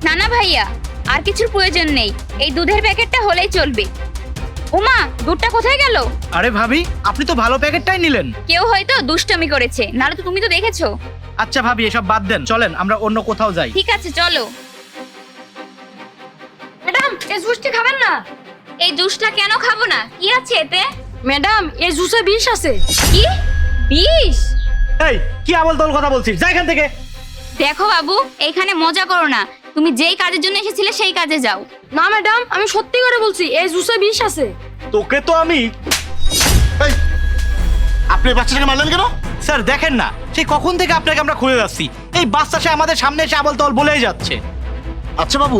না না ভাইয়া, আর কিছুর প্রয়োজন নেই, এই দুধের প্যাকেটটা হলেই চলবে। ওমা, দুধটা কোথায় গেল? আরে ভাবি, আপনি তো ভালো প্যাকেটটাই নিলেন। কেউ হয়তো দুষ্টামি করেছে, নাহলে তো তুমি তো দেখেছো। আচ্ছা ভাবি, এসব বাদ দেন, চলেন আমরা অন্য কোথাও যাই। ঠিক আছে চলো। ম্যাডাম, এই জুসটি খাবেন না? এই জুসটা কেন খাবো না? কি আছে এতে? ম্যাডাম, এই জুসে বিষ আছে। কি বিষ? এই কি আবল তল কথা বলছিস, যা এখান থেকে। দেখো বাবু, এইখানে মজা করো না, তুমি যেই কাজের জন্য এসেছিলে সেই কাজে যাও। না ম্যাডাম, আমি সত্যি করে বলছি এই জুসে বিষ আছে। তোকে তো আমি। এই, আপনি এই বাচ্চাটাকে মারলেন কেন? স্যার দেখেন না, সেই কখন থেকে আপনাকে আমরা খুঁজে যাচ্ছি, এই বাচ্চা সে আমাদের সামনে এসে আবল তল বলেই যাচ্ছে। আচ্ছা বাবু,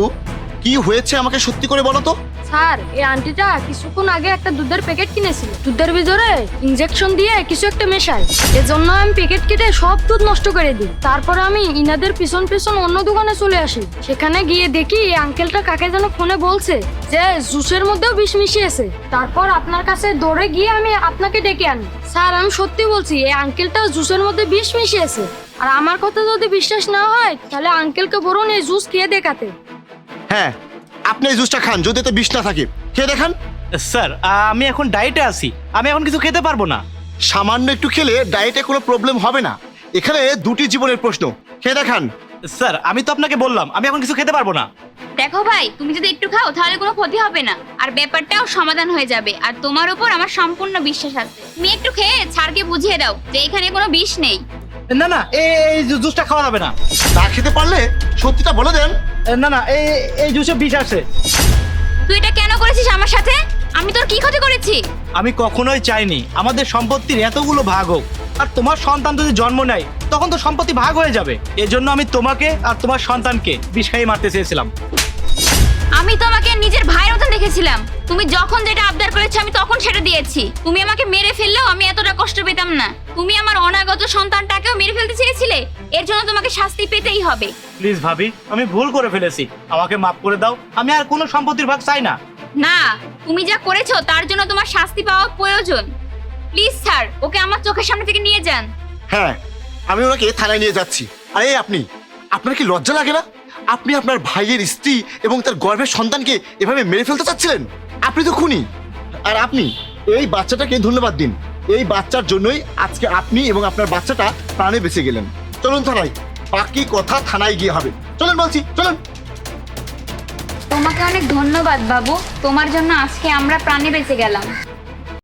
কি হয়েছে আমাকে সত্যি করে বলো তো। স্যার, এই আন্টিটা কিছুক্ষণ আগে একটা দুধের প্যাকেট কিনেছিল। দুধের ভিতরে ইনজেকশন দিয়ে কিছু একটা মেশায়, এজন্য আমি প্যাকেট কেটে সব দুধ নষ্ট করে দিই। তারপর আমি ইনাদের পিছন পিছন অন্য দোকানে চলে আসি। সেখানে গিয়ে দেখি এই আঙ্কেলটা কাকে যেন ফোনে বলছে যে জুসের মধ্যেও বিষ মিশিয়েছে। তারপর আপনার কাছে দৌড়ে গিয়ে আমি আপনাকে ডেকে আনি। স্যার, আমি সত্যি বলছি, এই আঙ্কেলটা জুসের মধ্যে বিষ মিশিয়েছে। আর আমার কথা যদি বিশ্বাস না হয় তাহলে আঙ্কেলকে বলুন এই জুস খেয়ে দেখাতে। হ্যাঁ, আপনি এই জুসটা খান, যদি এতে বিষ না থাকে। খেয়ে দেখান। স্যার আমি এখন ডায়েটে আছি, আমি এখন কিছু খেতে পারবো না। সামান্য একটু খেলে ডায়েটে কোনো প্রবলেম হবে না। এখানে দুটি জীবনের প্রশ্ন, খেয়ে দেখান। স্যার আমি তো আপনাকে বললাম আমি এখন কিছু খেতে পারবো না। দেখো ভাই, তুমি যদি একটু খাও তাহলে কোনো ক্ষতি হবে না, আর ব্যাপারটাও সমাধান হয়ে যাবে। আর তোমার উপর আমার সম্পূর্ণ বিশ্বাস আছে। তুমি একটু খেয়ে স্যারকে বুঝিয়ে দাও যে এখানে কোনো বিষ নেই। না না, এই জুসটা খাওয়া যাবে না। না খেতে পারলে সত্যিটা বলে দেন। না না, এই জুসে বিষ আছে। তুই এটা কেন করেছিস আমার সাথে? আমি তোর কি ক্ষতি করেছি? আমি কখনোই চাইনি আমাদের সম্পত্তির এতগুলো ভাগ হোক, আর তোমার সন্তান যদি জন্ম নেয় তখন তো সম্পত্তি ভাগ হয়ে যাবে। এজন্য আমি তোমাকে আর তোমার সন্তানকে বিষ খাইয়ে মারতে চেয়েছিলাম। আমি তোমাকে নিজের ভাইয়ের মতন দেখেছিলাম। তুমি যখন যেটা আবদার করেছো আমি তখন সেটা দিয়েছি। তুমি আমাকে মেরে ফেললেও আমি এতটা কষ্ট পেতাম না। তুমি আমার অনাগত সন্তানটাকেও মেরে ফেলতে চেয়েছিলে, এর জন্য তোমাকে শাস্তি পেতেই হবে। প্লিজ ভাবি, আমি ভুল করে ফেলেছি, আমাকে মাফ করে দাও। আমি আর কোনো সম্পত্তির ভাগ চাই না। না, তুমি যা করেছো তার জন্য তোমার শাস্তি পাওয়া প্রয়োজন। প্লিজ স্যার, ওকে আমার চোখের সামনে থেকে নিয়ে যান। হ্যাঁ, আমি ওনাকে থানায় নিয়ে যাচ্ছি। আরে আপনি, আপনার কি লজ্জা লাগে না? আপনি আপনার ভাইয়ের স্ত্রী এবং তার গর্ভের সন্তানকে এভাবে মেরে ফেলতে চাচ্ছিলেন? আপনি তো খুনি। আর আপনি এই বাচ্চাটাকে ধন্যবাদ দিন। এই বাচ্চার জন্যই আজকে আপনি এবং আপনার বাচ্চাটা প্রাণে বেঁচে গেলেন। চলুন থানায়, বাকি কথা থানায় গিয়ে হবে। চলুন বলছি, চলুন। তোমাকে অনেক ধন্যবাদ বাবু, তোমার জন্য আজকে আমরা প্রাণে বেঁচে গেলাম।